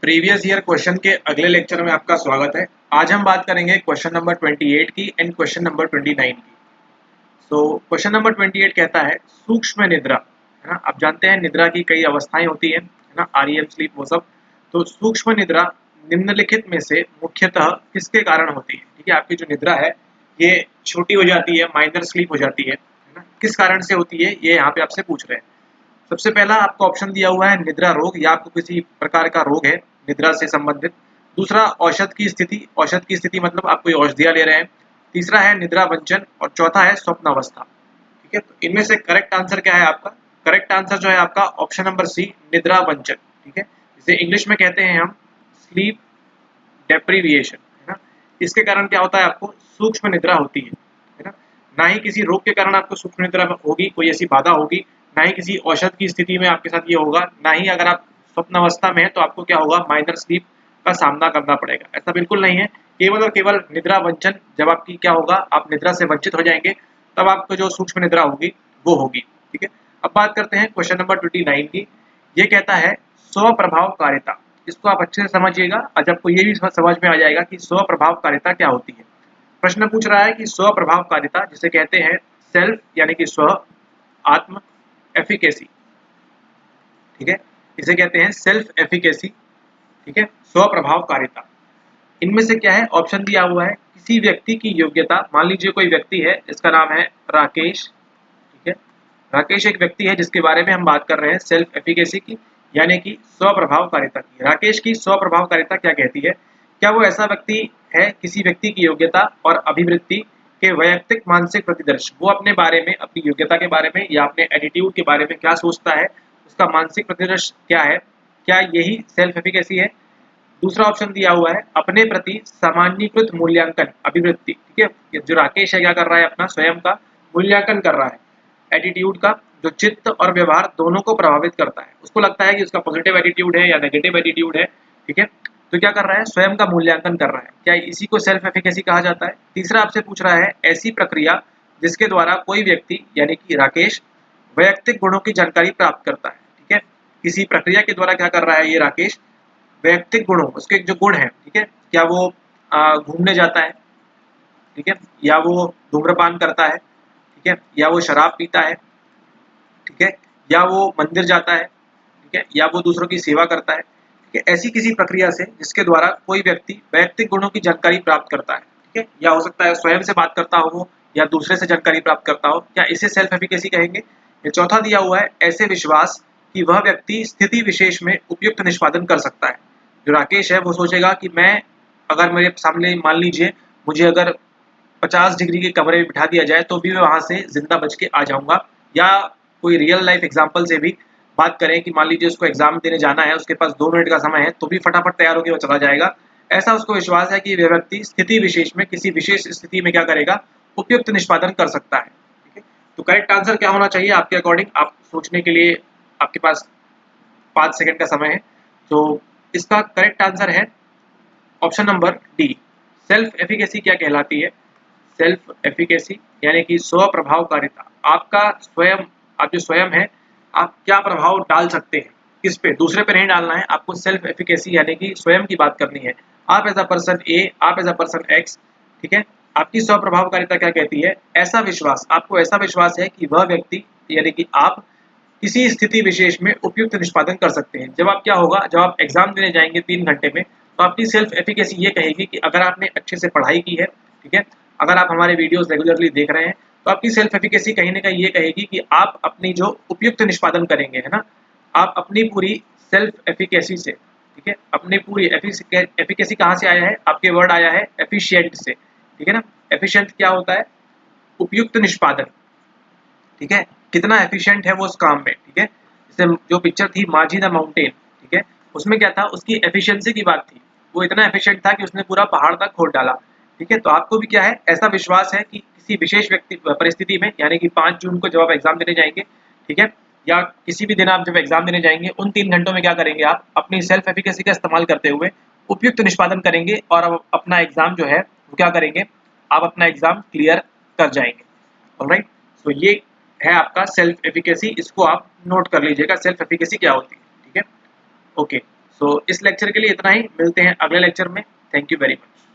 Previous year question के अगले lecture में आपका स्वागत है। आज हम बात करेंगे क्वेश्चन नंबर 28 की एंड क्वेश्चन नंबर 29 की। क्वेश्चन नंबर 28 कहता है सूक्ष्म निद्रा, है ना। आप जानते हैं निद्रा की कई अवस्थाएं होती है ना, आरईएम स्लीप वो सब। तो सूक्ष्म निद्रा निम्नलिखित में से मुख्यतः किसके कारण होती है? ठीक है, आपकी जो निद्रा है ये छोटी हो जाती है, माइनर स्लीप हो जाती है ना। किस कारण से होती है ये यहाँ पे आपसे पूछ रहे हैं। सबसे पहला आपको ऑप्शन दिया हुआ है निद्रा रोग, या आपको किसी प्रकार का रोग है निद्रा से संबंधित। दूसरा औषध की स्थिति, औषध की स्थिति मतलब आप कोई औषधियां ले रहे हैं। तीसरा है निद्रा वंचन और चौथा है स्वप्न अवस्था। ठीक है, तो इनमें से करेक्ट आंसर क्या है आपका? करेक्ट आंसर जो है आपका ऑप्शन नंबर सी, निद्रा वंचन। ठीक है, इसे इंग्लिश में कहते हैं हम स्लीप डेप्रीविएशन, है ना। इसके कारण क्या होता है, आपको सूक्ष्म निद्रा होती है ना। ना ही किसी रोग के कारण आपको सूक्ष्म निद्रा होगी, कोई ऐसी बाधा होगी, ना ही किसी औषध की स्थिति में आपके साथ ये होगा, ना ही अगर आप स्वप्न अवस्था में है तो आपको क्या होगा, माइनर स्लीप का सामना करना पड़ेगा। ऐसा बिल्कुल नहीं है, केवल और केवल निद्रा वंचन, जब आपकी क्या होगा, आप निद्रा से वंचित हो जाएंगे तब आपको जो सूक्ष्म निद्रा होगी वो होगी। ठीक है, अब बात करते हैं क्वेश्चन नंबर 29 की। ये कहता है स्वप्रभावकारिता। इसको आप अच्छे से समझिएगा, आज आपको ये भी समझ में आ जाएगा कि स्वप्रभावकारिता क्या होती है। प्रश्न पूछ रहा है कि स्वप्रभावकारिता जिसे कहते हैं सेल्फ, यानी कि स्व, आत्म, एफिकेसी। ठीक है, इसे कहते हैं सेल्फ एफिकेसी। ठीक है, स्वप्रभावकारिता। इनमें से क्या है, ऑप्शन दिया हुआ है किसी व्यक्ति की योग्यता। मान लीजिए कोई व्यक्ति है, इसका नाम है राकेश। ठीक है, राकेश एक व्यक्ति है जिसके बारे में हम बात कर रहे हैं सेल्फ एफिकेसी की, यानी कि स्वप्रभावकारिता की। राकेश की स्वप्रभावकारिता क्या कहती है? क्या वो ऐसा व्यक्ति है, किसी व्यक्ति की योग्यता और अभिवृत्ति के वैयक्तिक मानसिक प्रतिदर्श, वो अपने बारे में, अपनी योग्यता के बारे में या अपने एटीट्यूड के बारे में क्या सोचता है, उसका मानसिक प्रतिदर्श क्या है, क्या यही सेल्फ एफिकेसी है? दूसरा ऑप्शन दिया हुआ है अपने प्रति सामान्यीकृत मूल्यांकन अभिवृत्ति। ठीक है, जो राकेश है क्या कर रहा है, अपना स्वयं का मूल्यांकन कर रहा है, एटीट्यूड का, जो चित्त और व्यवहार दोनों को प्रभावित करता है। उसको लगता है कि उसका पॉजिटिव एटीट्यूड है या नेगेटिव एटीट्यूड है। ठीक है, तो क्या कर रहा है, स्वयं का मूल्यांकन कर रहा है। क्या इसी को सेल्फ एफिकेसी कहा जाता है? तीसरा आपसे पूछ रहा है ऐसी प्रक्रिया जिसके द्वारा कोई व्यक्ति, यानी कि राकेश, वैयक्तिक गुणों की जानकारी प्राप्त करता है। ठीक है, किसी प्रक्रिया के द्वारा क्या कर रहा है ये राकेश, वैयक्तिक गुणों, उसके जो गुण है, ठीक है, क्या वो घूमने जाता है, ठीक है, या वो धूम्रपान करता है, ठीक है, या वो शराब पीता है, ठीक है, या वो मंदिर जाता है, ठीक है, या वो दूसरों की सेवा करता है। ठीक है, ऐसी किसी प्रक्रिया से जिसके द्वारा कोई व्यक्ति वैयक्तिक गुणों की जानकारी प्राप्त करता है। ठीक है, या हो सकता है स्वयं से बात करता हो वो, या दूसरे से जानकारी प्राप्त करता हो, क्या इसे सेल्फ एफिकेसी कहेंगे? ये चौथा दिया हुआ है ऐसे विश्वास कि वह व्यक्ति स्थिति विशेष में उपयुक्त निष्पादन कर सकता है। जो राकेश है वो सोचेगा कि मैं, अगर मेरे सामने मान लीजिए मुझे अगर 50 डिग्री के कमरे में बिठा दिया जाए तो भी मैं वहां से जिंदा बच के आ जाऊंगा। या कोई रियल लाइफ एग्जांपल से भी बात करें कि मान लीजिए उसको एग्जाम देने जाना है, उसके पास 2 मिनट का समय है, तो भी फटाफट तैयार होकर वो चला जाएगा। ऐसा उसको विश्वास है कि वह व्यक्ति स्थिति विशेष में, किसी विशेष स्थिति में क्या करेगा, उपयुक्त निष्पादन कर सकता है। ठीक है, तो करेक्ट आंसर क्या होना चाहिए आपके अकॉर्डिंग? आप सोचने के लिए आपके पास 5 सेकंड का समय है। तो इसका करेक्ट आंसर है option number D, self efficacy. क्या कहलाती है सेल्फ एफिकेसी? यानी कि स्वप्रभावकारिता। आपका स्वयं, आप जो स्वयं है, आप क्या प्रभाव डाल सकते हैं, किस पे, दूसरे पे नहीं डालना है आपको। सेल्फ एफिकेसी यानी कि स्वयं की बात करनी है। आप एज अ पर्सन ए, आप एज अ पर्सन एक्स, ठीक है, आपकी स्वप्रभावकारिता क्या कहती है? ऐसा विश्वास, आपको ऐसा विश्वास है कि वह व्यक्ति, यानी कि आप किसी स्थिति विशेष में उपयुक्त निष्पादन कर सकते हैं। जब आप क्या होगा, जब आप एग्जाम देने जाएंगे 3 घंटे में, तो आपकी सेल्फ एफिकेसी ये कहेगी कि अगर आपने अच्छे से पढ़ाई की है, ठीक है, अगर आप हमारे वीडियोस रेगुलरली देख रहे हैं, तो आपकी सेल्फ एफिकेसी कहीं ना कहीं ये कहेगी कि आप अपनी जो उपयुक्त निष्पादन करेंगे, है ना, आप अपनी पूरी सेल्फ एफिकेसी से, ठीक है, अपनी पूरी एफिकेसी कहाँ से आया है, आपके वर्ड आया है एफिशिएंट से। ठीक है ना, एफिशिएंट क्या होता है, उपयुक्त निष्पादन। ठीक है, कितना एफिशिएंट है वो उस काम में। ठीक है, जैसे जो पिक्चर थी माझी द माउंटेन, ठीक है, उसमें क्या था, उसकी एफिशिएंसी की बात थी। वो इतना एफिशिएंट था कि उसने पूरा पहाड़ तक खोद डाला। ठीक है, तो आपको भी क्या है, ऐसा विश्वास है कि किसी विशेष व्यक्ति परिस्थिति में, यानी कि 5 जून को जब आप एग्जाम देने जाएंगे, ठीक है, या किसी भी दिन आप जब एग्जाम देने जाएंगे, उन 3 घंटों में क्या करेंगे, आप अपनी सेल्फ एफिकेसी का इस्तेमाल करते हुए उपयुक्त निष्पादन करेंगे और अब अपना एग्जाम जो है वो क्या करेंगे, आप अपना एग्जाम क्लियर कर जाएंगे। ऑलराइट, तो ये है आपका सेल्फ एफिकेसी, इसको आप नोट कर लीजिएगा सेल्फ एफिकेसी क्या होती है। ठीक है, ओके। इस लेक्चर के लिए इतना ही, मिलते हैं अगले लेक्चर में। Thank you very much.